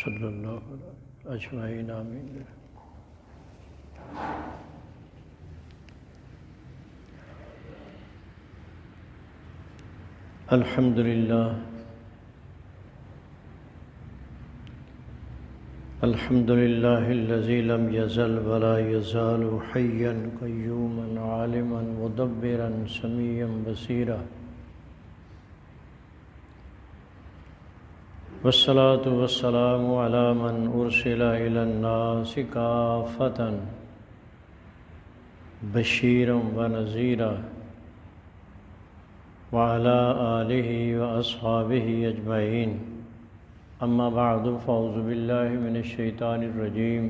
صلی اللہ علیہ اجمعین آمین۔ الحمد للہ الحمد للہ الذی لم یزل ولا یزال حیا قیوما عالما مدبرا سمیعا بصیرا، والصلاة والسلام علی من ارسل الی الناس کافۃ بشیرا ونذیرا، وعلى آلہ واصحابہ اجمعین، اما بعد فاعوذ باللہ من الشیطان الرجیم،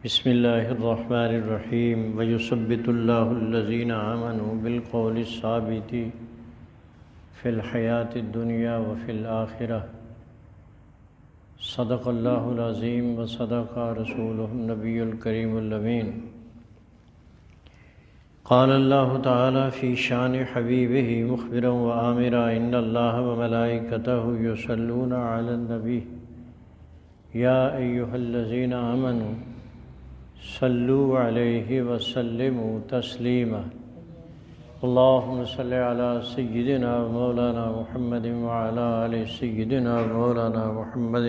بسم اللہ الرحمن الرحیم، ویثبت اللہ الذین آمنوا بالقول الثابت فی الحیاۃ الدنیا وفی الآخرہ، صدق اللہ العظیم وصدق رسولہ النبی الکریم الامین۔ قال اللہ تعالی فی شان حبیبہ مخبرا وآمرا ان اللہ وملائکتہ یصلون علی النبی یا ایہا الذین آمنوا صلوا علیہ وسلموا تسلیما، اللہم صل علی سیدنا مولانا محمد وعلی آل سیدنا مولانا محمد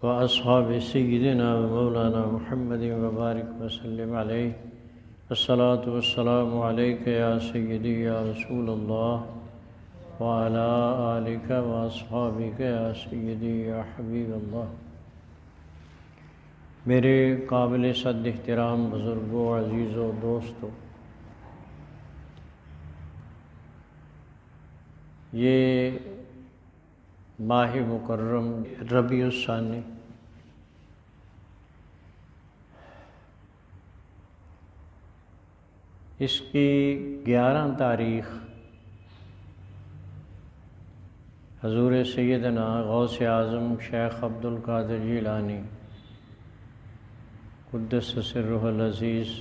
واصحاب سیدنا مولانا محمد وبارک وسلم علیہ، الصلاة والسلام علیک یا سیدی یا رسول اللہ وعلی آلک واصحابک یا سیدی یا حبیب اللہ۔ میرے قابل صد احترام بزرگوں، عزیزوں، دوستوں، یہ ماہ مکرم ربیع الثانی اس کی 11 تاریخ حضور سیدنا غوث اعظم شیخ عبد القادر جیلانی قدس سرہ العزیز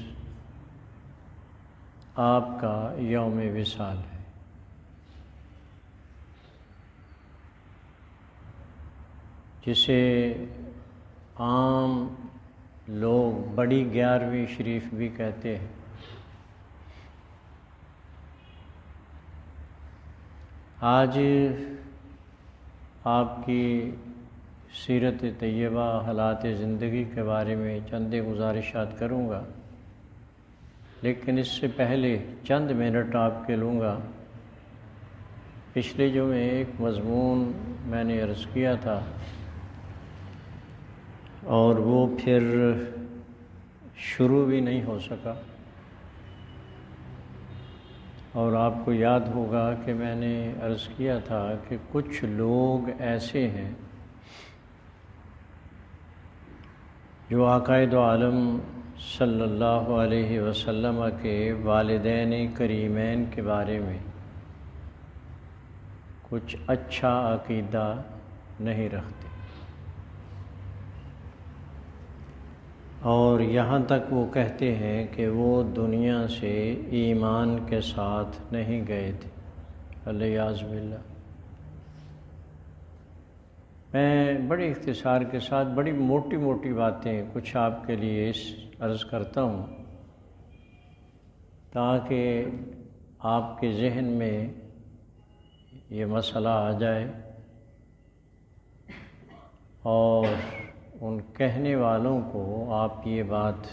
آپ کا یوم وصال ہے۔ جسے عام لوگ بڑی 11ویں شریف بھی کہتے ہیں۔ آج آپ کی سیرت طیبہ، حالات زندگی کے بارے میں چند گزارشات کروں گا، لیکن اس سے پہلے چند منٹ آپ کے لوں گا۔ پچھلے جمعے ایک مضمون میں نے عرض کیا تھا اور وہ پھر شروع بھی نہیں ہو سکا، اور آپ کو یاد ہوگا کہ میں نے عرض کیا تھا کہ کچھ لوگ ایسے ہیں جو آقا دو عالم صلی اللہ علیہ وسلم کے والدین کریمین کے بارے میں کچھ اچھا عقیدہ نہیں رکھتے، اور یہاں تک وہ کہتے ہیں کہ وہ دنیا سے ایمان کے ساتھ نہیں گئے تھے، والعیاذ باللہ۔ میں بڑے اختصار کے ساتھ بڑی موٹی موٹی باتیں کچھ آپ کے لیے عرض کرتا ہوں، تاکہ آپ کے ذہن میں یہ مسئلہ آ جائے اور ان کہنے والوں کو آپ یہ بات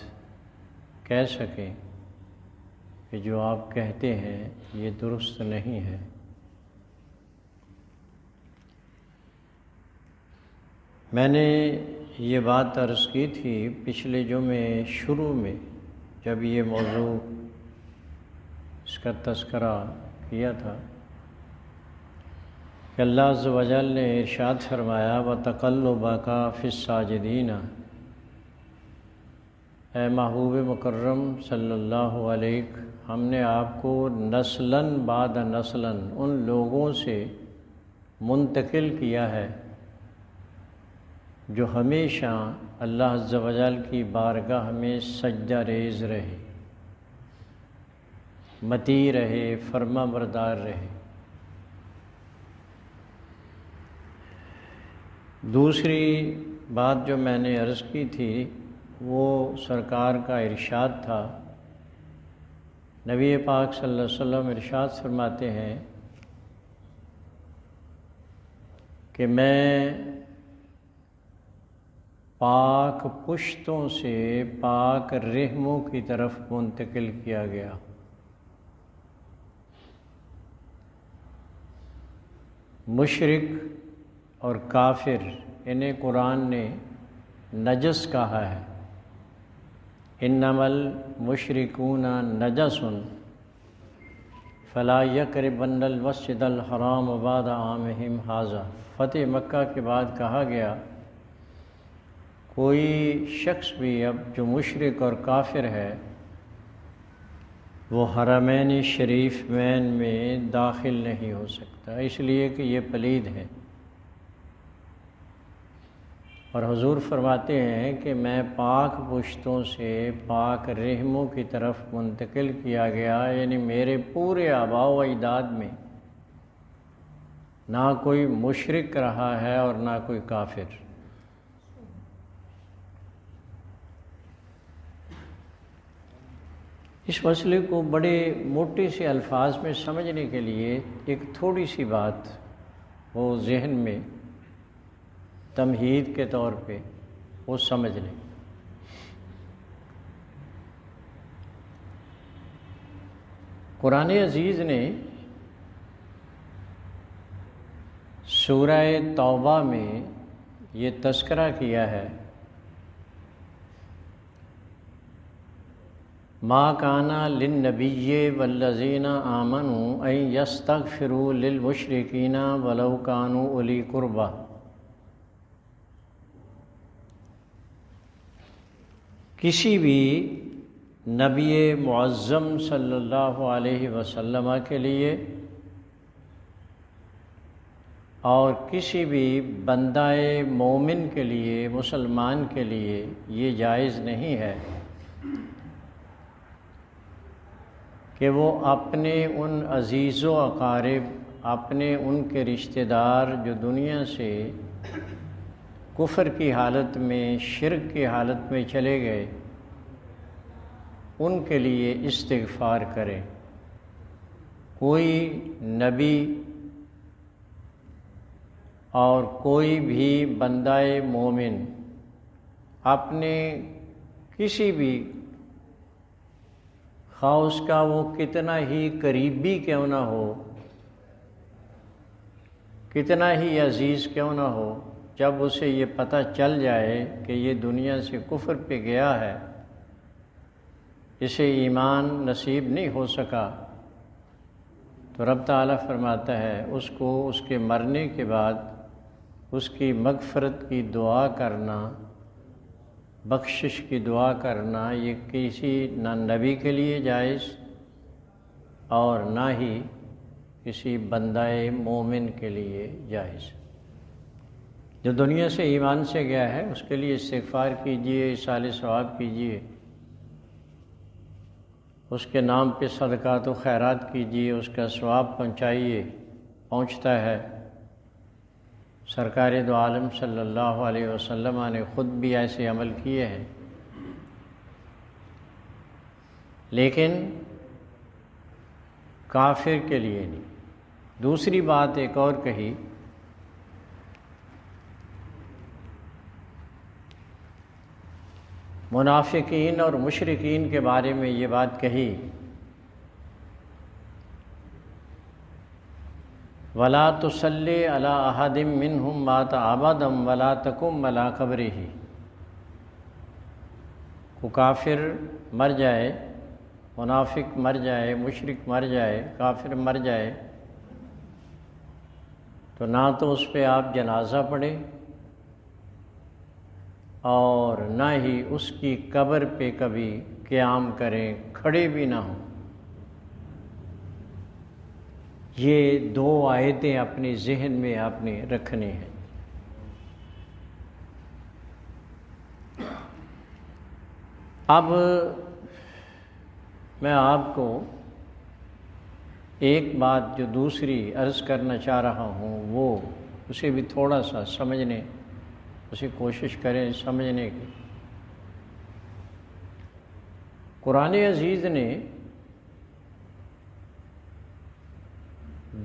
کہہ سکیں کہ جو آپ کہتے ہیں یہ درست نہیں ہے۔ میں نے یہ بات عرض کی تھی پچھلے جمعے شروع میں، جب یہ موضوع اس کا تذکرہ کیا تھا، کہ اللہ عز و جل نے ارشاد فرمایا وَتَقَلُّبَكَ فِي السَّاجِدِينَ، اے محبوب مکرم صلی اللہ علیہ، ہم نے آپ کو نسلاً بعد نسلاً ان لوگوں سے منتقل کیا ہے جو ہمیشہ اللہ عز و جل کی بارگاہ میں سجدہ ریز رہے، مطیع رہے، فرما بردار رہے۔ دوسری بات جو میں نے عرض کی تھی وہ سرکار کا ارشاد تھا۔ نبی پاک صلی اللہ علیہ وسلم ارشاد فرماتے ہیں کہ میں پاک پشتوں سے پاک رحموں کی طرف منتقل کیا گیا۔ مشرک اور کافر انہیں قرآن نے نجس کہا ہے۔ انما المشرکون نجس فلا یقربن المسجد الحرام بعد عامہم ھذا۔ فتح مکہ کے بعد کہا گیا کوئی شخص بھی اب جو مشرک اور کافر ہے وہ حرمین شریفین میں داخل نہیں ہو سکتا، اس لیے کہ یہ پلید ہے۔ اور حضور فرماتے ہیں کہ میں پاک پشتوں سے پاک رحموں کی طرف منتقل کیا گیا، یعنی میرے پورے آباء و اجداد میں نہ کوئی مشرک رہا ہے اور نہ کوئی کافر۔ اس مسئلے کو بڑے موٹے سے الفاظ میں سمجھنے کے لیے ایک تھوڑی سی بات وہ ذہن میں تمہید کے طور پہ وہ سمجھ لیں۔ قرآن عزیز نے سورہ توبہ میں یہ تذکرہ کیا ہے ما کان للنبی والذین آمنوا ان یستغفروا للمشرکین ولو کانوا اولی قربی۔ کسی بھی نبی معظم صلی اللہ علیہ وسلم کے لیے اور کسی بھی بندہ مومن کے لیے، مسلمان کے لیے یہ جائز نہیں ہے کہ وہ اپنے ان عزیز و اقارب، اپنے ان کے رشتہ دار جو دنیا سے کفر کی حالت میں، شرک کی حالت میں چلے گئے، ان کے لیے استغفار کریں۔ کوئی نبی اور کوئی بھی بندہ مومن اپنے کسی بھی، خواہ اس کا وہ کتنا ہی قریبی کیوں نہ ہو، کتنا ہی عزیز کیوں نہ ہو، جب اسے یہ پتہ چل جائے کہ یہ دنیا سے کفر پہ گیا ہے، اسے ایمان نصیب نہیں ہو سکا، تو رب تعالیٰ فرماتا ہے اس کو اس کے مرنے کے بعد اس کی مغفرت کی دعا کرنا، بخشش کی دعا کرنا، یہ کسی نہ نبی کے لیے جائز اور نہ ہی کسی بندہ مومن کے لیے جائز۔ جو دنیا سے ایمان سے گیا ہے اس کے لیے استغفار کیجیے، اصالہ ثواب کیجیے، اس کے نام پہ صدقات و خیرات کیجیے، اس کا ثواب پہنچائیے، پہنچتا ہے۔ سرکار دو عالم صلی اللہ علیہ وسلم نے خود بھی ایسے عمل کیے ہیں۔ لیکن کافر کے لیے نہیں۔ دوسری بات ایک اور کہی، منافقین اور مشرکین کے بارے میں یہ بات کہی وَلَا تُصَلِّ عَلَىٰ أَحَدٍ مِّنْهُمْ مَاتَ أَبَدًا وَلَا تَقُمْ عَلَىٰ قَبْرِهِ۔ کو کافر مر جائے، منافق مر جائے، مشرک مر جائے، کافر مر جائے تو نہ تو اس پہ آپ جنازہ پڑھیں اور نہ ہی اس کی قبر پہ کبھی قیام کریں، کھڑے بھی نہ ہوں۔ یہ دو آیتیں اپنے ذہن میں آپ نے رکھنی ہیں۔ اب میں آپ کو ایک بات جو دوسری عرض کرنا چاہ رہا ہوں وہ اسے بھی تھوڑا سا سمجھنے اسے کوشش کریں سمجھنے کی۔ قرآن عزیز نے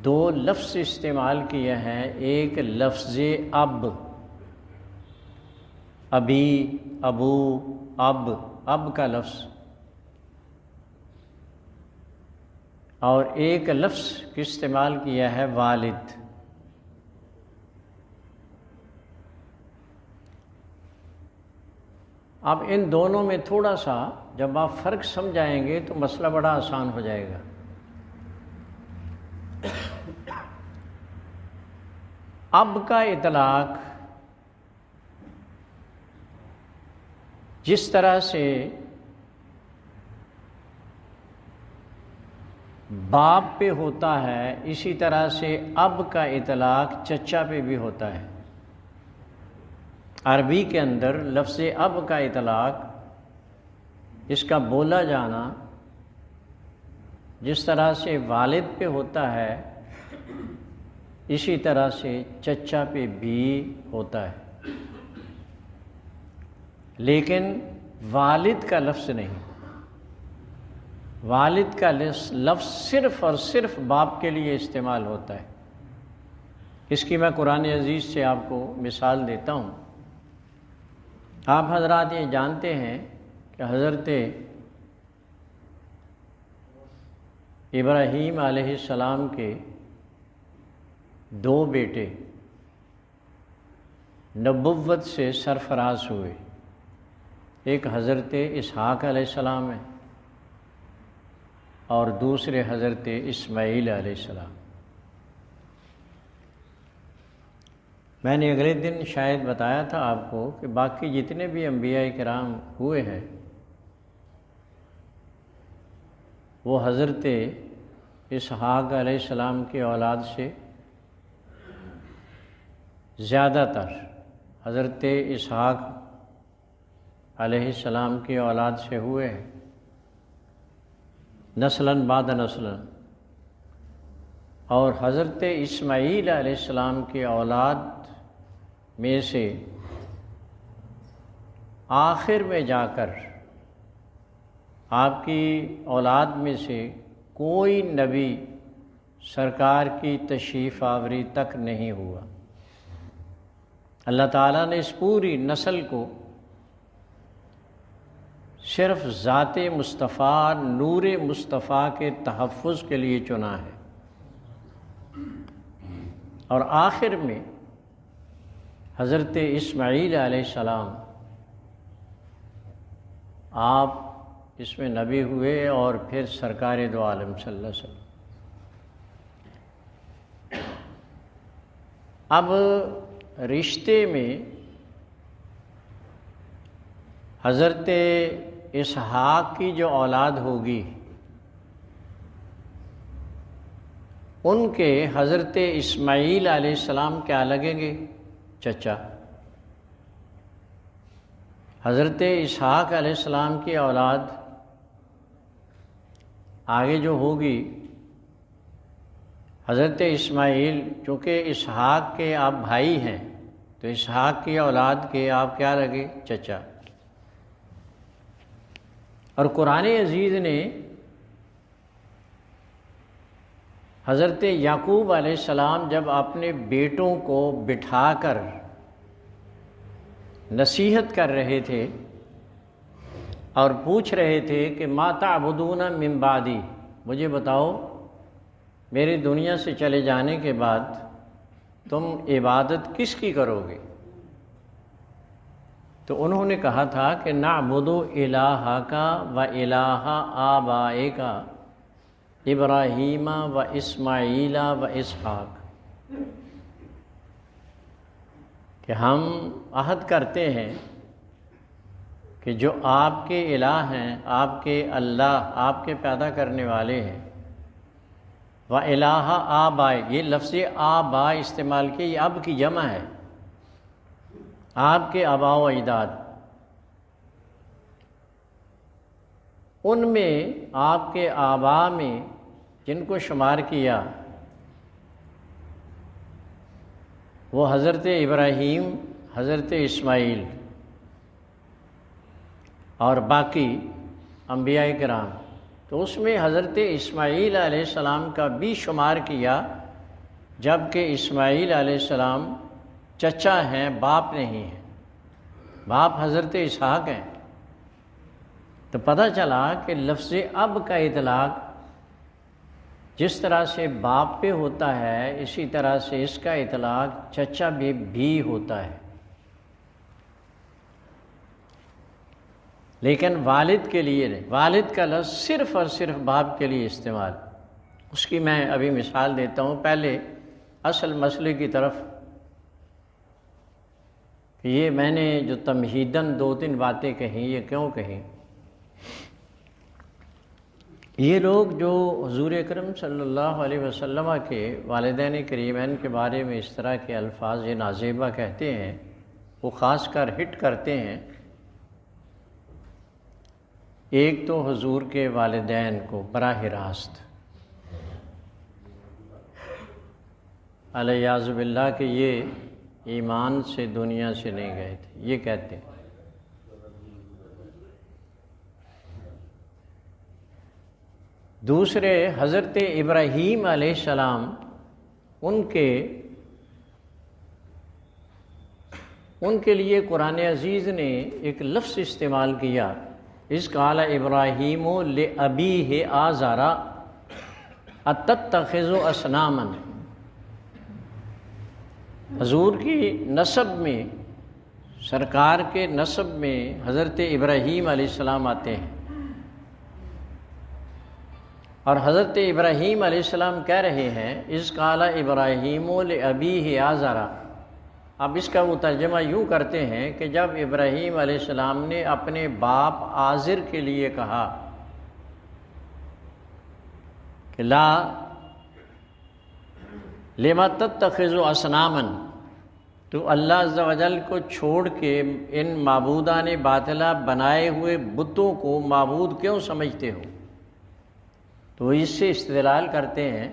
دو لفظ استعمال کیے ہیں، ایک لفظ اب، ابی، ابو، اب کا لفظ، اور ایک لفظ کی استعمال کیا ہے والد۔ اب ان دونوں میں تھوڑا سا جب آپ فرق سمجھائیں گے تو مسئلہ بڑا آسان ہو جائے گا۔ اب کا اطلاق جس طرح سے باپ پہ ہوتا ہے، اسی طرح سے اب کا اطلاق چچا پہ بھی ہوتا ہے۔ عربی کے اندر لفظ اب کا اطلاق، اس کا بولا جانا جس طرح سے والد پہ ہوتا ہے، اسی طرح سے چچا پہ بھی ہوتا ہے، لیکن والد کا لفظ نہیں۔ والد کا لفظ صرف اور صرف باپ کے لیے استعمال ہوتا ہے۔ اس کی میں قرآن عزیز سے آپ کو مثال دیتا ہوں۔ آپ حضرات یہ جانتے ہیں کہ حضرت ابراہیم علیہ السلام کے دو بیٹے نبوت سے سرفراز ہوئے، ایک حضرت اسحاق علیہ السلام ہے اور دوسرے حضرت اسماعیل علیہ السلام۔ میں نے اگلے دن شاید بتایا تھا آپ کو کہ باقی جتنے بھی انبیاء کرام ہوئے ہیں وہ حضرت اسحاق علیہ السلام کے اولاد سے زیادہ تر حضرت اسحاق علیہ السلام کی اولاد سے ہوئے ہیں، نسلاً بعد نسلاً، اور حضرت اسماعیل علیہ السلام کی اولاد میں سے آخر میں جا کر آپ کی اولاد میں سے کوئی نبی سرکار کی تشریف آوری تک نہیں ہوا۔ اللہ تعالیٰ نے اس پوری نسل کو صرف ذات مصطفیٰ، نور مصطفیٰ کے تحفظ کے لیے چنا ہے، اور آخر میں حضرت اسماعیل علیہ السلام آپ اس میں نبی ہوئے اور پھر سرکار دو عالم صلی اللہ علیہ وسلم۔ اب رشتے میں حضرت اسحاق کی جو اولاد ہوگی ان کے حضرت اسماعیل علیہ السلام کیا لگیں گے؟ چچا۔ حضرت اسحاق علیہ السلام کی اولاد آگے جو ہوگی حضرت اسماعیل، چونکہ اسحاق کے آپ بھائی ہیں تو اسحاق کی اولاد کے آپ کیا لگے؟ چچا۔ اور قرآن عزیز نے حضرت یعقوب علیہ السلام جب اپنے بیٹوں کو بٹھا کر نصیحت کر رہے تھے اور پوچھ رہے تھے کہ ما تعبدون من بعدی، مجھے بتاؤ میری دنیا سے چلے جانے کے بعد تم عبادت کس کی کرو گے؟ تو انہوں نے کہا تھا کہ نعبد الہک و الہ آبائک ابراہیم و اسماعیل و اسحاق، کہ ہم عہد کرتے ہیں کہ جو آپ کے الہ ہیں، آپ کے اللہ، آپ کے پیدا کرنے والے ہیں، و الہ آبائے، یہ لفظ آبا استعمال کیا، یہ اب کی جمع ہے، آپ کے آباء و اجداد، ان میں آپ کے آباء میں جن کو شمار کیا وہ حضرت ابراہیم، حضرت اسماعیل اور باقی انبیاء کرام، تو اس میں حضرت اسماعیل علیہ السلام کا بھی شمار کیا، جبکہ اسماعیل علیہ السلام چچا ہیں، باپ نہیں ہیں، باپ حضرت اسحاق ہیں۔ تو پتہ چلا کہ لفظ اب کا اطلاق جس طرح سے باپ پہ ہوتا ہے، اسی طرح سے اس کا اطلاق چچا بھی ہوتا ہے، لیکن والد کے لیے نہیں۔ والد کا لفظ صرف اور صرف باپ کے لیے استعمال۔ اس کی میں ابھی مثال دیتا ہوں، پہلے اصل مسئلے کی طرف۔ کہ یہ میں نے جو تمہیداً 2-3 باتیں کہیں، یہ کیوں کہیں؟ یہ لوگ جو حضور اکرم صلی اللہ علیہ وسلم کے والدین کریمین کے بارے میں اس طرح کے الفاظ یہ نازیبہ کہتے ہیں، وہ خاص کر ہٹ کرتے ہیں۔ ایک تو حضور کے والدین کو براہ راست علیہ باللہ کہ یہ ایمان سے دنیا سے نہیں گئے تھے، یہ کہتے ہیں۔ دوسرے حضرت ابراہیم علیہ السلام، ان کے لیے قرآن عزیز نے ایک لفظ استعمال کیا، اذ قال ابراہیم لأبیہ آزر اتتخذ اصناما۔ حضور کی نسب میں، سرکار کے نسب میں حضرت ابراہیم علیہ السلام آتے ہیں، اور حضرت ابراہیم علیہ السلام کہہ رہے ہیں اذ قال ابراہیم لأبیہ آزر۔ اب اس کا وہ ترجمہ یوں کرتے ہیں کہ جب ابراہیم علیہ السلام نے اپنے باپ آزر کے لیے کہا کہ لا لما تتخذ اصناما، تو اللہ عز و جل کو چھوڑ کے ان معبودان باطلہ بنائے ہوئے بتوں کو معبود کیوں سمجھتے ہو؟ تو اس سے استدلال کرتے ہیں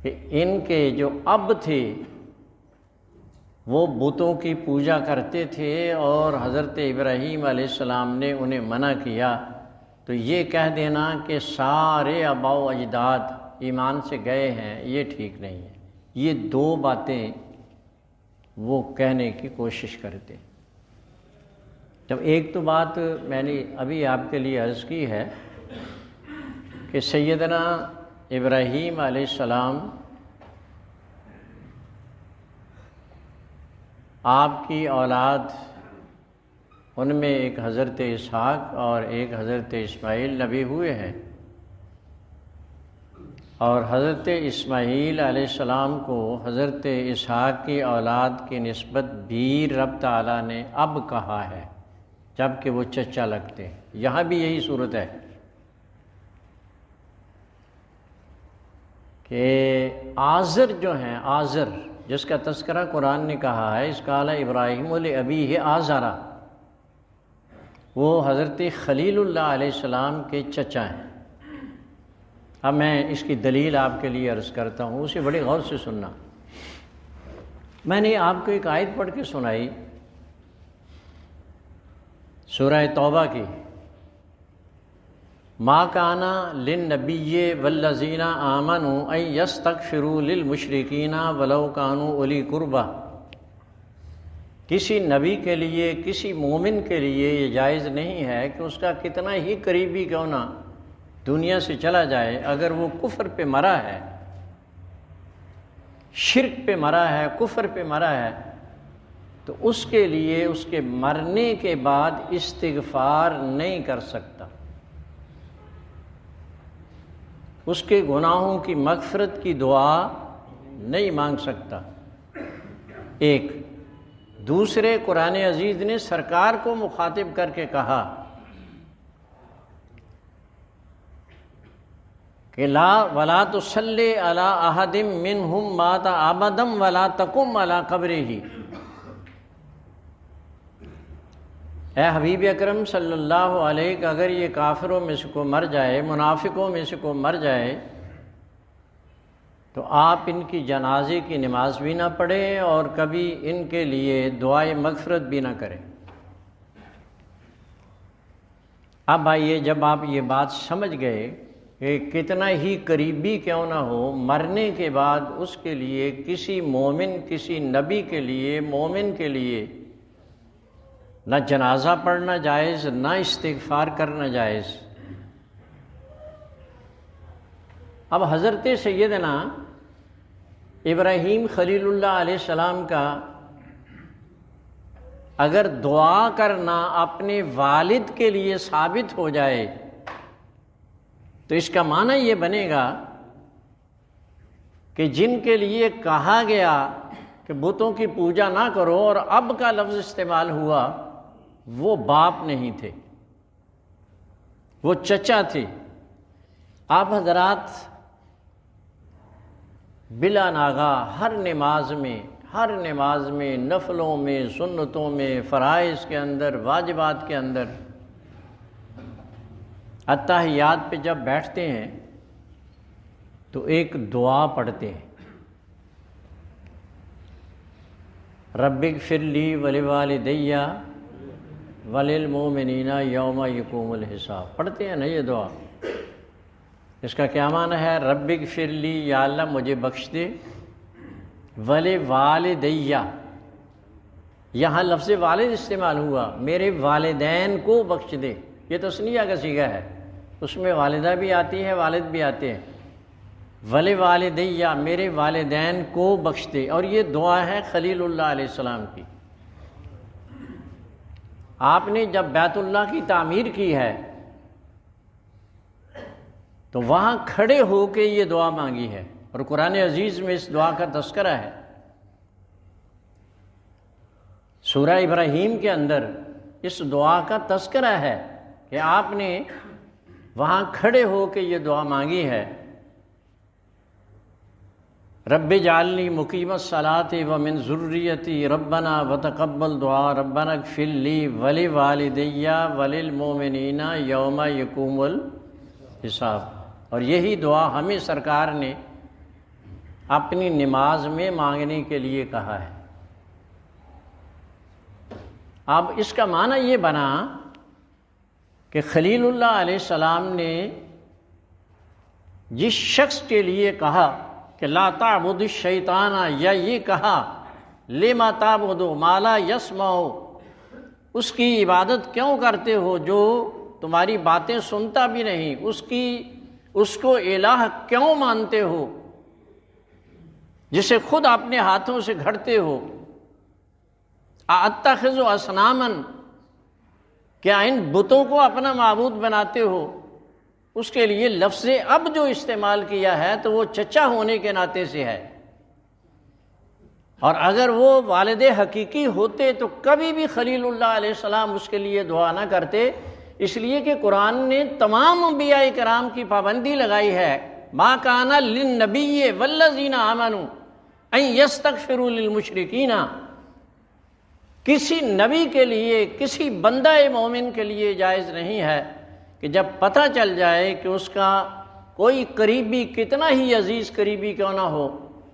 کہ ان کے جو اب تھے وہ بتوں کی پوجا کرتے تھے، اور حضرت ابراہیم علیہ السلام نے انہیں منع کیا۔ تو یہ کہہ دینا کہ سارے آباء و اجداد ایمان سے گئے ہیں، یہ ٹھیک نہیں ہے۔ یہ 2 باتیں وہ کہنے کی کوشش کرتے۔ جب ایک تو بات میں نے ابھی آپ کے لیے عرض کی ہے کہ سیدنا ابراہیم علیہ السلام آپ کی اولاد، ان میں ایک حضرت اسحاق اور ایک حضرت اسماعیل نبی ہوئے ہیں، اور حضرت اسماعیل علیہ السلام کو حضرت اسحاق کی اولاد کی نسبت بھی رب تعالیٰ نے اب کہا ہے، جبکہ وہ چچا لگتے ہیں۔ یہاں بھی یہی صورت ہے کہ آزر جو ہیں، آزر جس کا تذکرہ قرآن نے کہا ہے اذ قال ابراہیم لأبیہ آزر، وہ حضرت خلیل اللہ علیہ السلام کے چچا ہیں۔ اب میں اس کی دلیل آپ کے لیے عرض کرتا ہوں، اسے بڑے غور سے سننا۔ میں نے آپ کو ایک آیت پڑھ کے سنائی سورہ توبہ کی، ما کان للنبی والذین آمنوا ان یستغفروا للمشرکین ولو کانوا اولی قربی۔ کسی نبی کے لیے، کسی مومن کے لیے یہ جائز نہیں ہے کہ اس کا کتنا ہی قریبی کیوں نہ دنیا سے چلا جائے، اگر وہ کفر پہ مرا ہے، شرک پہ مرا ہے، کفر پہ مرا ہے، تو اس کے لیے اس کے مرنے کے بعد استغفار نہیں کر سکتا، اس کے گناہوں کی مغفرت کی دعا نہیں مانگ سکتا۔ ایک دوسرے قرآن عزیز نے سرکار کو مخاطب کر کے کہا کہ لا ولا تصلی علی احد منہم مات ابدا ولا تقم علی قبرہ۔ اے حبیب اکرم صلی اللہ علیہ کہ اگر یہ کافروں میں سے کو مر جائے، منافقوں میں سے کو مر جائے، تو آپ ان کی جنازے کی نماز بھی نہ پڑھیں اور کبھی ان کے لیے دعائے مغفرت بھی نہ کریں۔ اب آئیے، جب آپ یہ بات سمجھ گئے کہ کتنا ہی قریبی کیوں نہ ہو، مرنے کے بعد اس کے لیے کسی مومن، کسی نبی کے لیے، مومن کے لیے نہ جنازہ پڑھنا جائز، نہ استغفار کرنا جائز۔ اب حضرت سیدنا ابراہیم خلیل اللہ علیہ السلام کا اگر دعا کرنا اپنے والد کے لیے ثابت ہو جائے تو اس کا معنی یہ بنے گا کہ جن کے لیے کہا گیا کہ بتوں کی پوجا نہ کرو اور اب کا لفظ استعمال ہوا، وہ باپ نہیں تھے، وہ چچا تھے۔ آپ حضرات بلا ناغا ہر نماز میں، نفلوں میں، سنتوں میں، فرائض کے اندر، واجبات کے اندر، اتحیات پہ جب بیٹھتے ہیں تو ایک دعا پڑھتے ہیں، رب اغفر لی ولوالدی وللمؤمنین یوم یقوم الحساب، پڑھتے ہیں نا یہ دعا۔ اس کا کیا معنی ہے؟ رب اغفر لی، یا اللہ مجھے بخش دے، ولوالدی، یہاں لفظ والد استعمال ہوا، میرے والدین کو بخش دے، یہ تثنیہ کا صیغہ ہے، اس میں والدہ بھی آتی ہے، والد بھی آتے ہیں۔ ولوالدی، میرے والدین کو بخش دے، اور یہ دعا ہے خلیل اللہ علیہ السلام کی۔ آپ نے جب بیت اللہ کی تعمیر کی ہے تو وہاں کھڑے ہو کے یہ دعا مانگی ہے، اور قرآن عزیز میں اس دعا کا تذکرہ ہے۔ سورہ ابراہیم کے اندر اس دعا کا تذکرہ ہے کہ آپ نے وہاں کھڑے ہو کے یہ دعا مانگی ہے، رب اجعلنی مقیم الصلاۃ ومن ذریتی ربنا وتقبل دعا ربنا اغفر لی ولوالدی وللمؤمنین یوم یقوم الحساب۔ اور یہی دعا ہمیں سرکار نے اپنی نماز میں مانگنے کے لیے کہا ہے۔ اب اس کا معنی یہ بنا کہ خلیل اللہ علیہ السلام نے جس شخص کے لیے کہا کہ لا تعبد الشیطان، یا یہ کہا لما تعبد ما لا یسمع، اس کی عبادت کیوں کرتے ہو جو تمہاری باتیں سنتا بھی نہیں، اس کو الہ کیوں مانتے ہو جسے خود اپنے ہاتھوں سے گھڑتے ہو، اتخذ اصناما، کیا ان بتوں کو اپنا معبود بناتے ہو؟ اس کے لیے لفظ اب جو استعمال کیا ہے تو وہ چچا ہونے کے ناطے سے ہے، اور اگر وہ والد حقیقی ہوتے تو کبھی بھی خلیل اللہ علیہ السلام اس کے لیے دعا نہ کرتے، اس لیے کہ قرآن نے تمام انبیاء کرام کی پابندی لگائی ہے، ما کان للنبی والذین آمنوا ان یستغفروا للمشرکین، کسی نبی کے لیے، کسی بندہ مومن کے لیے جائز نہیں ہے کہ جب پتہ چل جائے کہ اس کا کوئی قریبی، کتنا ہی عزیز قریبی کیوں نہ ہو،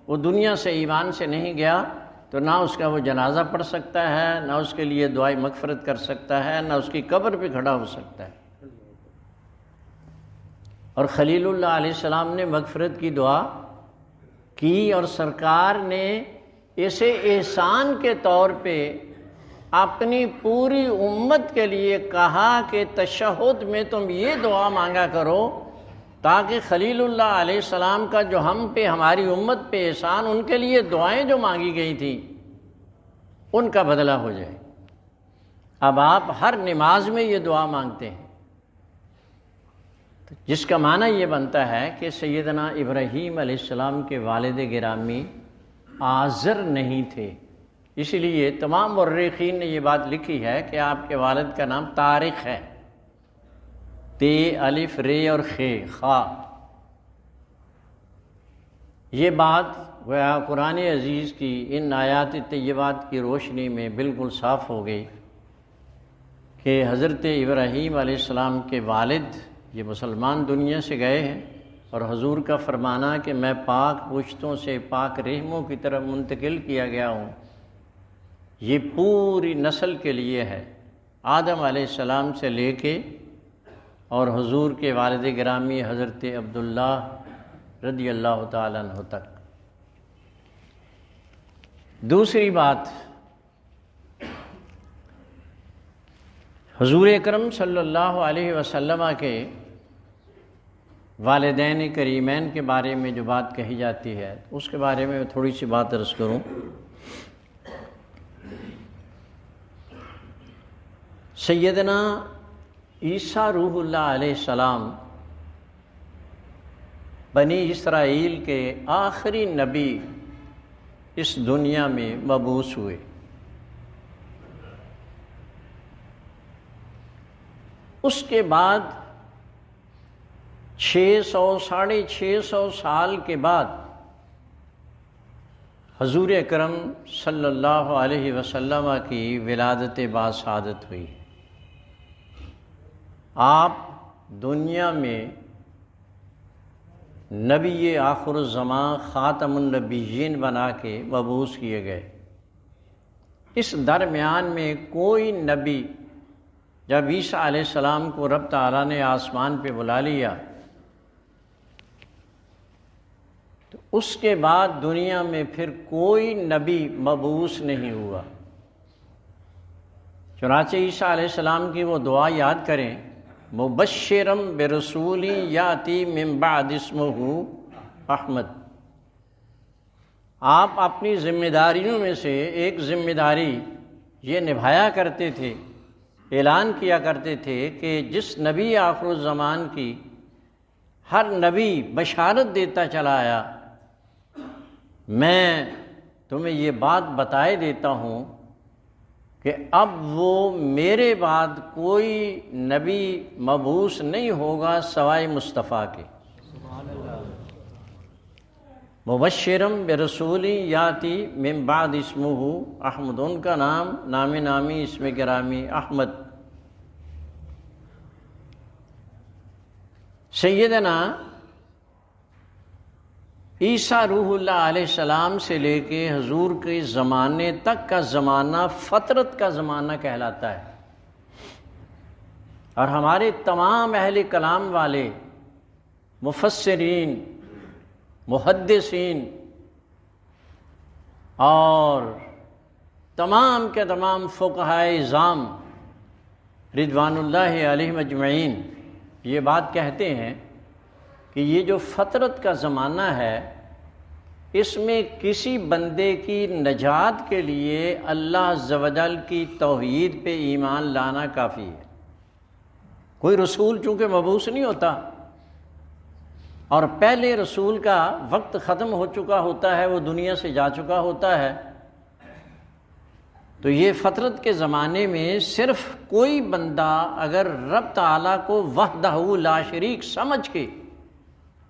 وہ دنیا سے ایمان سے نہیں گیا، تو نہ اس کا وہ جنازہ پڑھ سکتا ہے، نہ اس کے لیے دعائے مغفرت کر سکتا ہے، نہ اس کی قبر پہ کھڑا ہو سکتا ہے۔ اور خلیل اللہ علیہ السلام نے مغفرت کی دعا کی، اور سرکار نے اسے احسان کے طور پہ اپنی پوری امت کے لیے کہا کہ تشہد میں تم یہ دعا مانگا کرو تاکہ خلیل اللہ علیہ السلام کا جو ہم پہ، ہماری امت پہ احسان، ان کے لیے دعائیں جو مانگی گئی تھیں ان کا بدلہ ہو جائے۔ اب آپ ہر نماز میں یہ دعا مانگتے ہیں، جس کا معنی یہ بنتا ہے کہ سیدنا ابراہیم علیہ السلام کے والد گرامی آزر نہیں تھے، اس لیے تمام مورخین نے یہ بات لکھی ہے کہ آپ کے والد کا نام طارق ہے، تے، الف، رے اور خا۔ یہ بات گویا قرآن عزیز کی ان آیات طیبات کی روشنی میں بالکل صاف ہو گئی کہ حضرت ابراہیم علیہ السلام کے والد یہ مسلمان دنیا سے گئے ہیں، اور حضور کا فرمانا کہ میں پاک پشتوں سے پاک رحموں کی طرف منتقل کیا گیا ہوں، یہ پوری نسل کے لیے ہے، آدم علیہ السلام سے لے کے اور حضور کے والد گرامی حضرت عبداللہ رضی اللہ تعالیٰ عنہ تک۔ دوسری بات، حضور اکرم صلی اللہ علیہ وسلم کے والدین کریمین کے بارے میں جو بات کہی جاتی ہے اس کے بارے میں تھوڑی سی بات عرض کروں۔ سیدنا عیسیٰ روح اللہ علیہ السلام بنی اسرائیل کے آخری نبی اس دنیا میں مبعوث ہوئے۔ اس کے بعد 600-650 سال کے بعد حضور اکرم صلی اللہ علیہ وسلم کی ولادت باسعادت ہوئی۔ آپ دنیا میں نبی آخر الزمان خاتم النبیین بنا کے مبعوث کیے گئے۔ اس درمیان میں کوئی نبی، جب عیسیٰ علیہ السلام کو رب تعالیٰ نے آسمان پہ بلا لیا تو اس کے بعد دنیا میں پھر کوئی نبی مبعوث نہیں ہوا۔ چنانچہ عیسیٰ علیہ السلام کی وہ دعا یاد کریں، مبشرم برسول یاتی من بعد اسمہ احمد۔ آپ اپنی ذمہ داریوں میں سے ایک ذمہ داری یہ نبھایا کرتے تھے، اعلان کیا کرتے تھے کہ جس نبی آخر الزمان کی ہر نبی بشارت دیتا چلا آیا، میں تمہیں یہ بات بتائے دیتا ہوں کہ اب وہ میرے بعد کوئی نبی مبعوث نہیں ہوگا سوائے مصطفیٰ کے۔ مبشرم برسول یاتی من بعد اسمہ احمد، ان کا نام نامی اسم گرامی احمد۔ سیدنا عیسیٰ روح اللہ علیہ السلام سے لے کے حضور کے زمانے تک کا زمانہ فطرت کا زمانہ کہلاتا ہے، اور ہمارے تمام اہل کلام والے مفسرین، محدثین اور تمام کے تمام فقہائے اعظام رضوان اللہ علیہم اجمعین یہ بات کہتے ہیں کہ یہ جو فطرت کا زمانہ ہے، اس میں کسی بندے کی نجات کے لیے اللہ عز و جل کی توحید پہ ایمان لانا کافی ہے۔ کوئی رسول چونکہ مبعوث نہیں ہوتا اور پہلے رسول کا وقت ختم ہو چکا ہوتا ہے، وہ دنیا سے جا چکا ہوتا ہے، تو یہ فطرت کے زمانے میں صرف کوئی بندہ اگر رب تعالیٰ کو وحدہ لا شریک سمجھ کے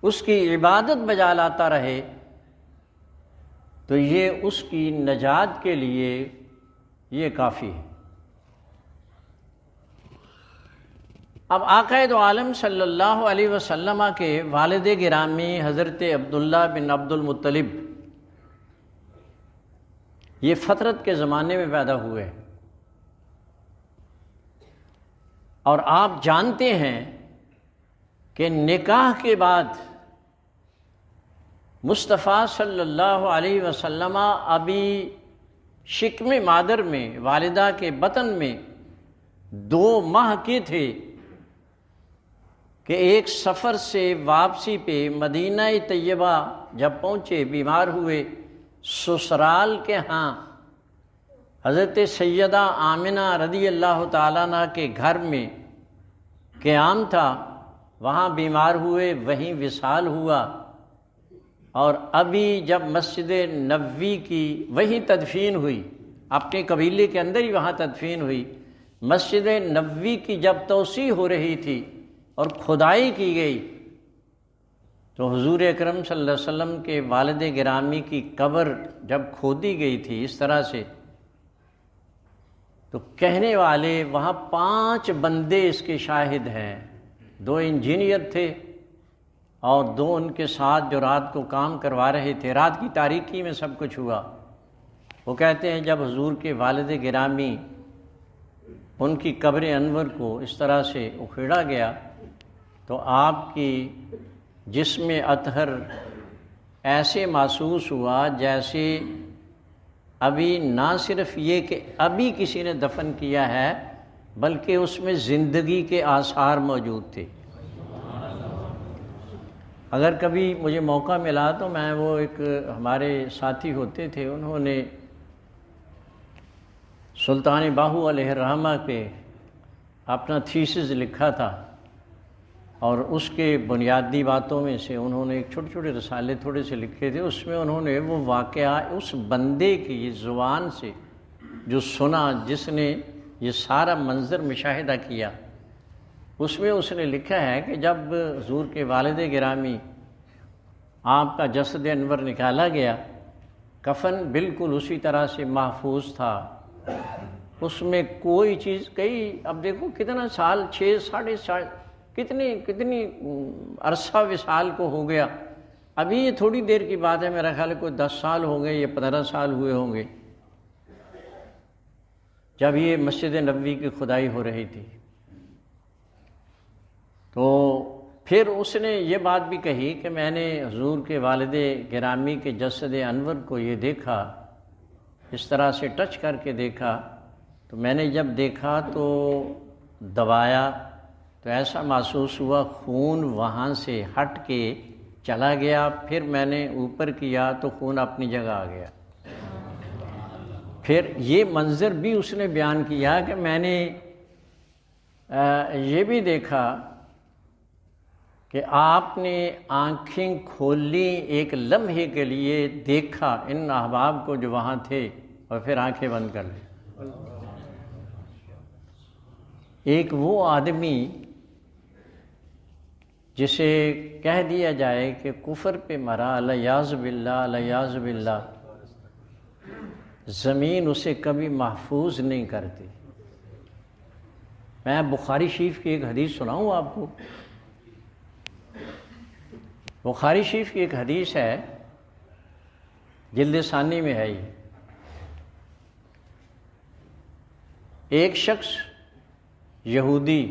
اس کی عبادت بجا لاتا رہے تو یہ اس کی نجات کے لیے یہ کافی ہے۔ اب آقا دو عالم صلی اللہ علیہ وسلم کے والد گرامی حضرت عبداللہ بن عبد المطلب یہ فطرت کے زمانے میں پیدا ہوئے، اور آپ جانتے ہیں کہ نکاح کے بعد مصطفیٰ صلی اللہ علیہ وسلم ابھی شکم مادر میں والدہ کے بطن میں 2 ماہ کے تھے کہ ایک سفر سے واپسی پہ مدینہ طیبہ جب پہنچے، بیمار ہوئے، سسرال کے ہاں حضرت سیدہ آمنہ رضی اللہ تعالیٰ عنہ کے گھر میں قیام تھا، وہاں بیمار ہوئے، وہیں وصال ہوا، اور ابھی جب مسجد نبوی کی وہیں تدفین ہوئی، اپنے قبیلے کے اندر ہی وہاں تدفین ہوئی، مسجد نبوی کی جب توسیع ہو رہی تھی اور کھدائی کی گئی تو حضور اکرم صلی اللہ علیہ وسلم کے والد گرامی کی قبر جب کھودی گئی تھی اس طرح سے، تو کہنے والے وہاں 5 بندے اس کے شاہد ہیں، 2 انجینئر تھے اور دو ان کے ساتھ جو رات کو کام کروا رہے تھے، رات کی تاریکی میں سب کچھ ہوا۔ وہ کہتے ہیں جب حضور کے والد گرامی ان کی قبر انور کو اس طرح سے اکھیڑا گیا تو آپ کی جسم اطہر ایسے محسوس ہوا جیسے ابھی نہ صرف یہ کہ ابھی کسی نے دفن کیا ہے بلکہ اس میں زندگی کے آثار موجود تھے۔ اگر کبھی مجھے موقع ملا تو میں وہ ایک ہمارے ساتھی ہوتے تھے، انہوں نے سلطان باہو علیہ الرحمہ پہ اپنا تھیسس لکھا تھا، اور اس کے بنیادی باتوں میں سے انہوں نے ایک چھوٹے چھوٹے رسالے تھوڑے سے لکھے تھے۔ اس میں انہوں نے وہ واقعہ اس بندے کی زبان سے جو سنا، جس نے یہ سارا منظر مشاہدہ کیا، اس میں اس نے لکھا ہے کہ جب حضور کے والد گرامی آپ کا جسد انور نکالا گیا، کفن بالکل اسی طرح سے محفوظ تھا، اس میں کوئی چیز اب دیکھو کتنا سال، 6 کتنی عرصہ وصال کو ہو گیا، ابھی یہ تھوڑی دیر کی بات ہے، میرا خیال ہے کوئی 10 سال ہو گئے یا 15 سال ہوئے ہوں گے جب یہ مسجد نبوی کی کھدائی ہو رہی تھی۔ تو پھر اس نے یہ بات بھی کہی کہ میں نے حضور کے والد گرامی کے جسد انور کو یہ دیکھا، اس طرح سے ٹچ کر کے دیکھا، تو میں نے جب دیکھا تو دبایا تو ایسا محسوس ہوا خون وہاں سے ہٹ کے چلا گیا، پھر میں نے اوپر کیا تو خون اپنی جگہ آ گیا۔ پھر یہ منظر بھی اس نے بیان کیا کہ میں نے یہ بھی دیکھا کہ آپ نے آنکھیں کھولی، ایک لمحے کے لیے دیکھا ان احباب کو جو وہاں تھے، اور پھر آنکھیں بند کر لی۔ ایک وہ آدمی جسے کہہ دیا جائے کہ کفر پہ مرا، الیاذ باللہ الیاذ باللہ، زمین اسے کبھی محفوظ نہیں کرتی۔ میں بخاری شریف کی ایک حدیث سناؤں آپ کو۔ بخاری شریف کی ایک حدیث ہے، جلد ثانی میں ہے یہ۔ ایک شخص یہودی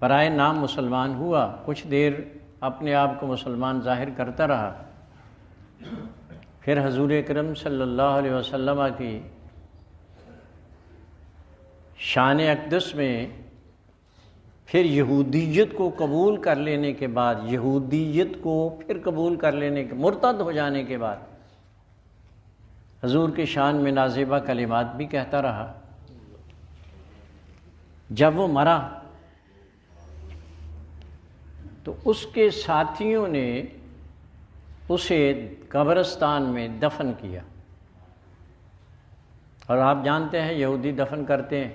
برائے نام مسلمان ہوا، کچھ دیر اپنے آپ کو مسلمان ظاہر کرتا رہا، پھر حضور اکرم صلی اللہ علیہ وسلم کی شان اقدس میں پھر یہودیت کو قبول کر لینے کے بعد، یہودیت کو پھر قبول کر لینے کے مرتد ہو جانے کے بعد حضور کی شان میں نازیبہ کلمات بھی کہتا رہا۔ جب وہ مرا تو اس کے ساتھیوں نے اسے قبرستان میں دفن کیا، اور آپ جانتے ہیں یہودی دفن کرتے ہیں،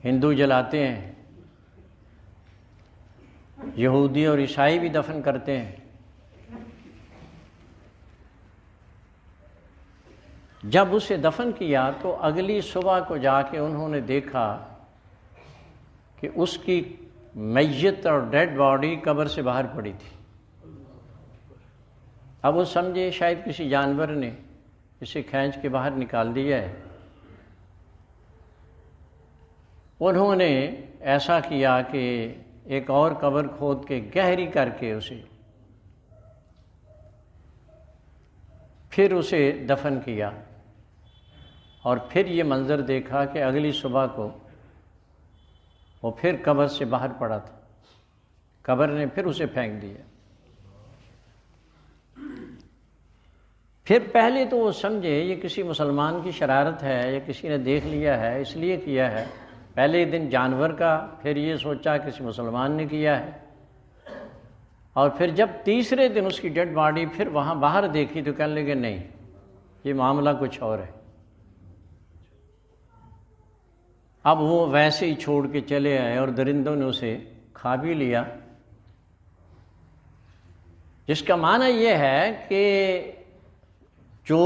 ہندو جلاتے ہیں، یہودی اور عیسائی بھی دفن کرتے ہیں۔ جب اسے دفن کیا تو اگلی صبح کو جا کے انہوں نے دیکھا کہ اس کی میت اور ڈیڈ باڈی قبر سے باہر پڑی تھی۔ اب وہ سمجھے شاید کسی جانور نے اسے کھینچ کے باہر نکال دیا ہے۔ انہوں نے ایسا کیا کہ ایک اور قبر کھود کے گہری کر کے پھر اسے دفن کیا، اور پھر یہ منظر دیکھا کہ اگلی صبح کو وہ پھر قبر سے باہر پڑا تھا، قبر نے پھر اسے پھینک دیا۔ پھر پہلے تو وہ سمجھے یہ کسی مسلمان کی شرارت ہے یا کسی نے دیکھ لیا ہے اس لیے کیا ہے، پہلے دن جانور کا، پھر یہ سوچا کسی مسلمان نے کیا ہے، اور پھر جب تیسرے دن اس کی ڈیڈ باڈی پھر وہاں باہر دیکھی تو کہنے لگے نہیں، یہ معاملہ کچھ اور ہے۔ اب وہ ویسے ہی چھوڑ کے چلے آئے اور درندوں نے اسے کھا بھی لیا، جس کا معنی یہ ہے کہ جو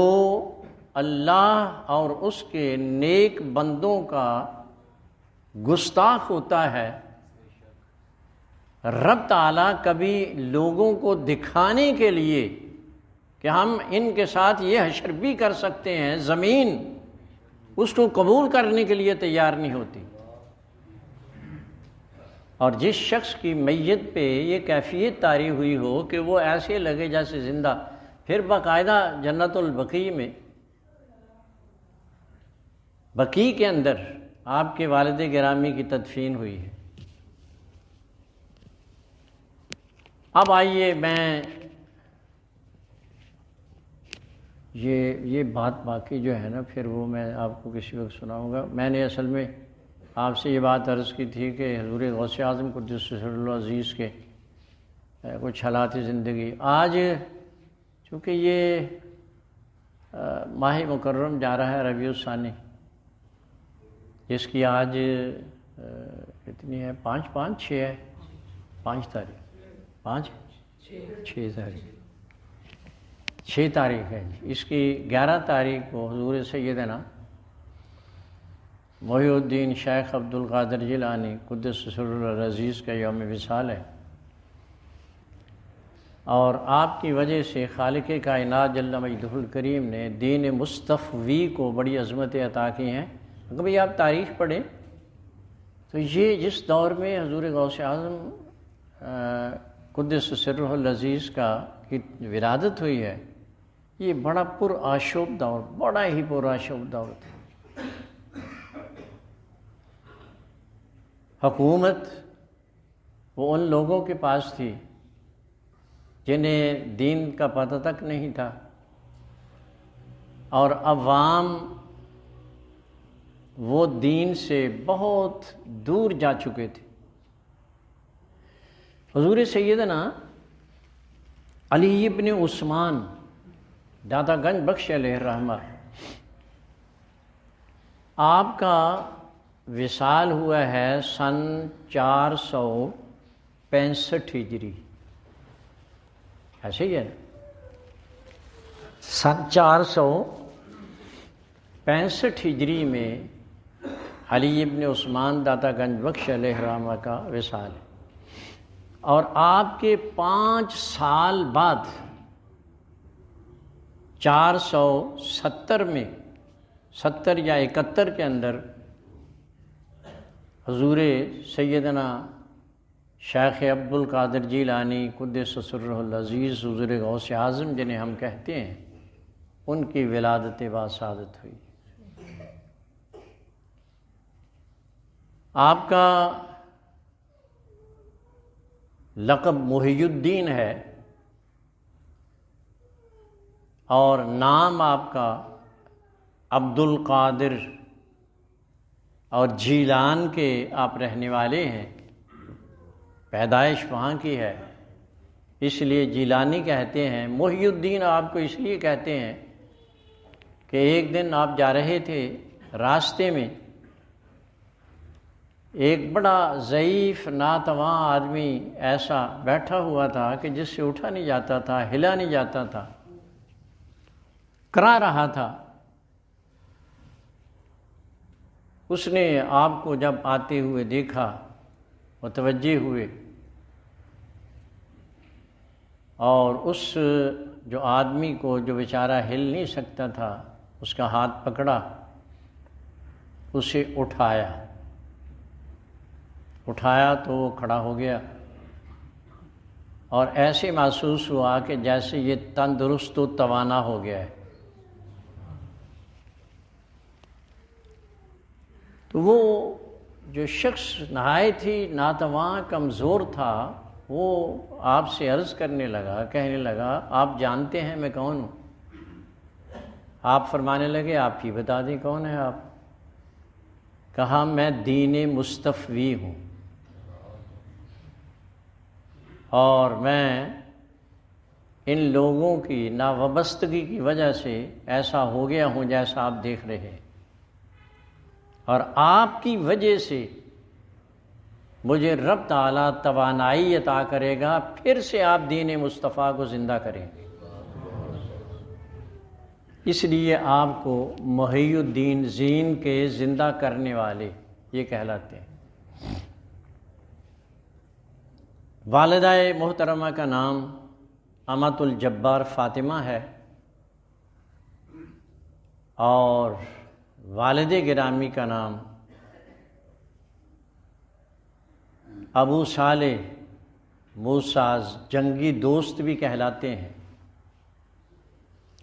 اللہ اور اس کے نیک بندوں کا گستاخ ہوتا ہے رب تعالیٰ کبھی لوگوں کو دکھانے کے لیے کہ ہم ان کے ساتھ یہ حشر بھی کر سکتے ہیں، زمین اس کو قبول کرنے کے لیے تیار نہیں ہوتی۔ اور جس شخص کی میت پہ یہ کیفیت طاری ہوئی ہو کہ وہ ایسے لگے جیسے زندہ، پھر باقاعدہ جنت البقیع میں، بقیع کے اندر آپ کے والد گرامی کی تدفین ہوئی ہے۔ اب آئیے میں یہ بات باقی جو ہے نا پھر وہ میں آپ کو کسی وقت سناؤں گا۔ میں نے اصل میں آپ سے یہ بات عرض کی تھی کہ حضور غوث اعظم قدس سرہ العزیز کے کچھ حالات زندگی، آج چونکہ یہ ماہ مکرم جا رہا ہے ربیع الثانی، جس کی آج کتنی ہے، 5 ہے، 5 تاریخ، 6 تاریخ ہے۔ اس کی 11 تاریخ کو حضور سیدنا محی الدین شیخ عبد القادر جیلانی قدس سرہ العزیز کا یوم وصال ہے، اور آپ کی وجہ سے خالق کائنات جل مجدہ الکریم نے دین مصطفی کو بڑی عظمتیں عطا کی ہیں۔ اگر بھئی آپ تاریخ پڑھیں تو یہ جس دور میں حضور غوث اعظم قدس سرہ العزیز کی ولادت ہوئی ہے، یہ بڑا پرآشوب دور، بڑا ہی پرآشوب دور تھا۔ حکومت وہ ان لوگوں کے پاس تھی جنہیں دین کا پتہ تک نہیں تھا، اور عوام وہ دین سے بہت دور جا چکے تھے۔ حضور سیدنا علی ابن عثمان داتا گنج بخش علیہ الرحمہ، آپ کا وصال ہوا ہے سن 465 ہجری، ایسے ہی ہے نا، سن 465 ہجری میں علی ابن عثمان داتا گنج بخش علیہ الرحمہ کا وصال ہے، اور آپ کے 5 سال بعد 470 میں 70 یا 71 کے اندر حضور سیدنا شیخ عبد القادر جیلانی قدس سرہ العزیز حضور غوث اعظم جنہیں ہم کہتے ہیں، ان کی ولادت باسعادت ہوئی۔ آپ کا لقب محی الدین ہے، اور نام آپ کا عبد القادر اور جیلان کے آپ رہنے والے ہیں، پیدائش وہاں کی ہے، اس لیے جیلانی کہتے ہیں۔ محی الدین آپ کو اس لیے کہتے ہیں کہ ایک دن آپ جا رہے تھے، راستے میں ایک بڑا ضعیف ناتواں آدمی ایسا بیٹھا ہوا تھا کہ جس سے اٹھا نہیں جاتا تھا، ہلا نہیں جاتا تھا، کرا رہا تھا۔ اس نے آپ کو جب آتے ہوئے دیکھا، متوجہ ہوئے، اور اس جو آدمی کو جو بیچارہ ہل نہیں سکتا تھا، اس کا ہاتھ پکڑا، اسے اٹھایا تو وہ کھڑا ہو گیا، اور ایسے محسوس ہوا کہ جیسے یہ تندرست و توانا ہو گیا ہے۔ تو وہ جو شخص نہایت ہی ناتواں کمزور تھا، وہ آپ سے عرض کرنے لگا، کہنے لگا، آپ جانتے ہیں میں کون ہوں؟ آپ فرمانے لگے، آپ ہی بتا دیں کون ہے آپ؟ کہا، میں دین مصطفی ہوں، اور میں ان لوگوں کی ناوابستگی کی وجہ سے ایسا ہو گیا ہوں جیسا آپ دیکھ رہے ہیں، اور آپ کی وجہ سے مجھے رب تعالیٰ توانائی عطا کرے گا، پھر سے آپ دین مصطفیٰ کو زندہ کریں گے۔ اس لیے آپ کو محی الدین زین کے زندہ کرنے والے یہ کہلاتے ہیں۔ والدہ محترمہ کا نام امت الجبار فاطمہ ہے اور والد گرامی کا نام ابو صالح موساز جنگی دوست بھی کہلاتے ہیں،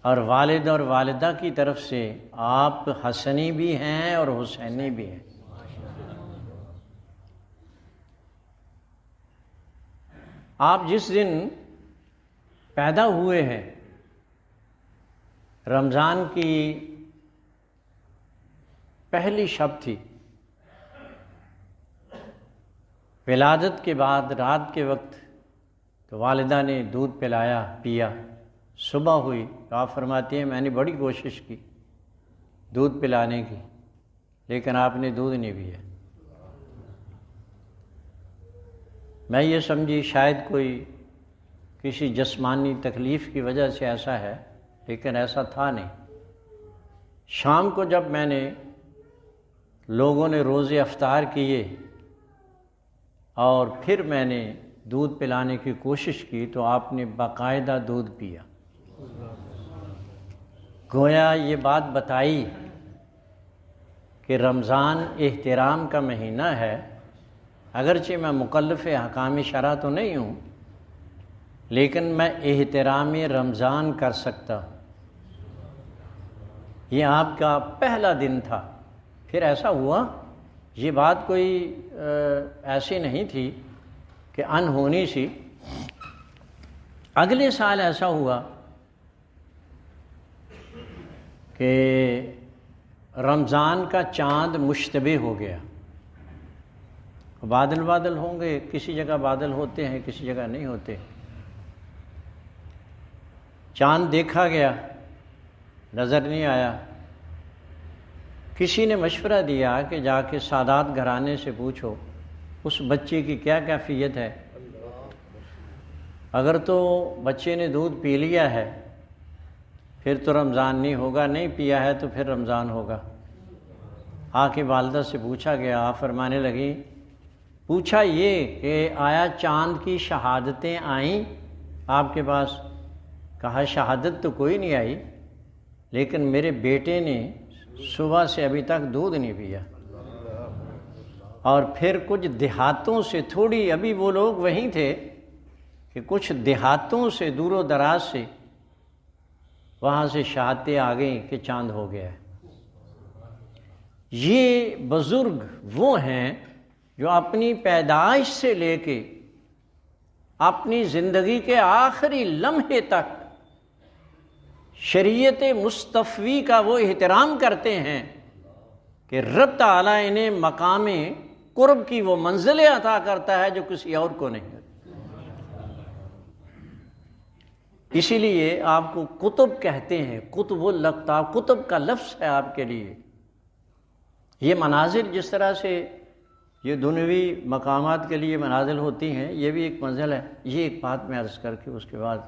اور والد اور والدہ کی طرف سے آپ حسنی بھی ہیں اور حسینی بھی ہیں۔ آپ جس دن پیدا ہوئے ہیں رمضان کی پہلی شب تھی، ولادت کے بعد رات کے وقت تو والدہ نے دودھ پلایا پیا، صبح ہوئی تو آپ فرماتی ہیں میں نے بڑی کوشش کی دودھ پلانے کی لیکن آپ نے دودھ نہیں پیا۔ میں یہ سمجھی شاید کوئی کسی جسمانی تکلیف کی وجہ سے ایسا ہے، لیکن ایسا تھا نہیں۔ شام کو جب میں نے لوگوں نے روزے افطار کیے اور پھر میں نے دودھ پلانے کی کوشش کی تو آپ نے باقاعدہ دودھ پیا، گویا یہ بات بتائی کہ رمضان احترام کا مہینہ ہے، اگرچہ میں مکلف احکام شرع تو نہیں ہوں لیکن میں احترام رمضان کر سکتا ہوں۔ یہ آپ کا پہلا دن تھا، پھر ایسا ہوا، یہ بات کوئی ایسی نہیں تھی کہ انہونی سی۔ اگلے سال ایسا ہوا کہ رمضان کا چاند مشتبہ ہو گیا۔ بادل بادل ہوں گے، کسی جگہ بادل ہوتے ہیں کسی جگہ نہیں ہوتے۔ چاند دیکھا گیا، نظر نہیں آیا۔ کسی نے مشورہ دیا کہ جا کے سادات گھرانے سے پوچھو اس بچے کی کیا کیفیت ہے، اگر تو بچے نے دودھ پی لیا ہے پھر تو رمضان نہیں ہوگا، نہیں پیا ہے تو پھر رمضان ہوگا۔ آ کے والدہ سے پوچھا گیا، آپ فرمانے لگی، پوچھا یہ کہ آیا چاند کی شہادتیں آئیں آپ کے پاس؟ کہا شہادت تو کوئی نہیں آئی لیکن میرے بیٹے نے صبح سے ابھی تک دودھ نہیں پیا، اور پھر کچھ دیہاتوں سے تھوڑی، ابھی وہ لوگ وہیں تھے کہ کچھ دیہاتوں سے دور و دراز سے وہاں سے شہادتیں آ گئیں کہ چاند ہو گیا ہے۔ یہ بزرگ وہ ہیں جو اپنی پیدائش سے لے کے اپنی زندگی کے آخری لمحے تک شریعت مصطفی کا وہ احترام کرتے ہیں کہ رب تعالیٰ انہیں مقام قرب کی وہ منزلیں عطا کرتا ہے جو کسی اور کو نہیں۔ اسی لیے آپ کو کتب کہتے ہیں، کتب الاقطاب، کتب کا لفظ ہے آپ کے لیے۔ یہ منازل جس طرح سے یہ دنیوی مقامات کے لیے منازل ہوتی ہیں، یہ بھی ایک منزل ہے۔ یہ ایک بات میں عرض کر کے اس کے بعد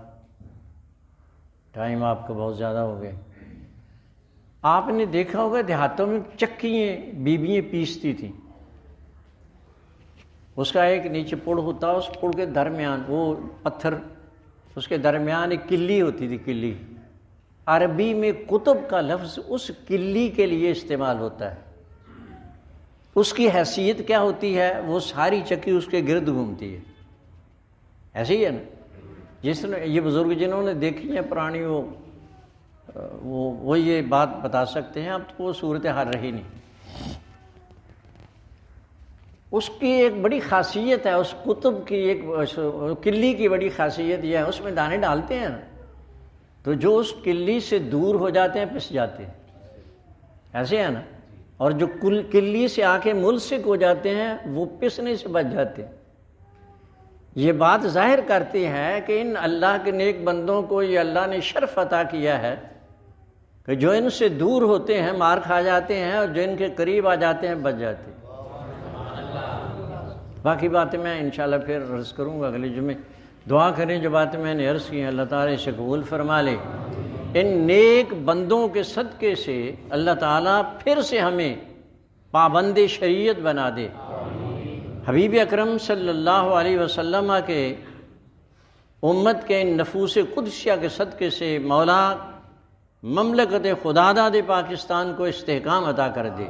ٹائم آپ کا بہت زیادہ ہو گیا۔ آپ نے دیکھا ہوگا دیہاتوں میں چکیاں بیویاں پیستی تھیں، اس کا ایک نیچے پڑ ہوتا، اس پڑ کے درمیان وہ پتھر، اس کے درمیان ایک کلی ہوتی تھی، کلی۔ عربی میں کتب کا لفظ اس کلی کے لیے استعمال ہوتا ہے۔ اس کی حیثیت کیا ہوتی ہے؟ وہ ساری چکی اس کے گرد گھومتی ہے، ایسے ہی ہے نا؟ جس نے یہ بزرگ جنہوں نے دیکھی ہیں پرانی، وہ یہ بات بتا سکتے ہیں۔ اب تو وہ صورتحال رہی نہیں۔ اس کی ایک بڑی خاصیت ہے، اس کتب کی ایک کلی کی بڑی خاصیت یہ ہے، اس میں دانے ڈالتے ہیں تو جو اس کلی سے دور ہو جاتے ہیں پس جاتے ہیں، ایسے ہے نا؟ اور جو کلی سے آ کے ملصق ہو جاتے ہیں وہ پسنے سے بچ جاتے ہیں۔ یہ بات ظاہر کرتی ہے کہ ان اللہ کے نیک بندوں کو یہ اللہ نے شرف عطا کیا ہے کہ جو ان سے دور ہوتے ہیں مار کھا جاتے ہیں، اور جو ان کے قریب آ جاتے ہیں بچ جاتے ہیں۔ باقی باتیں میں انشاءاللہ پھر عرض کروں گا اگلے جمعے۔ دعا کریں جو باتیں میں نے عرض کی ہیں اللہ تعالیٰ اسے قبول فرما لے۔ ان نیک بندوں کے صدقے سے اللہ تعالیٰ پھر سے ہمیں پابند شریعت بنا دے، حبیب اکرم صلی اللہ علیہ وسلم کے امت کے ان نفوس قدسیہ کے صدقے سے مولا مملکت خداداد پاکستان کو استحکام عطا کر دے،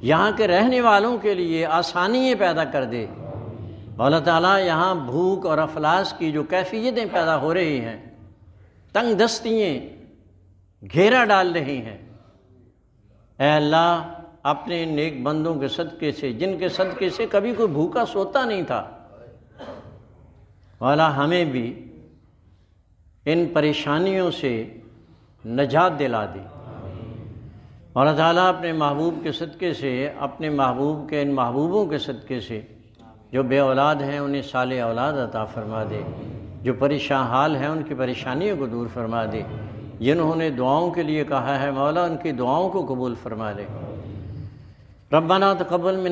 یہاں کے رہنے والوں کے لیے آسانیاں پیدا کر دے۔ اللہ تعالیٰ یہاں بھوک اور افلاس کی جو کیفیتیں پیدا ہو رہی ہیں، تنگ دستیاں گھیرا ڈال رہی ہیں، اے اللہ اپنے نیک بندوں کے صدقے سے، جن کے صدقے سے کبھی کوئی بھوکا سوتا نہیں تھا، مولا ہمیں بھی ان پریشانیوں سے نجات دلا دی۔ اللہ تعالیٰ اپنے محبوب کے صدقے سے، اپنے محبوب کے ان محبوبوں کے صدقے سے جو بے اولاد ہیں انہیں صالح اولاد عطا فرما دے، جو پریشان حال ہیں ان کی پریشانیوں کو دور فرما دے، جنہوں نے دعاؤں کے لیے کہا ہے مولا ان کی دعاؤں کو قبول فرما لے۔ ربنا تقبل منا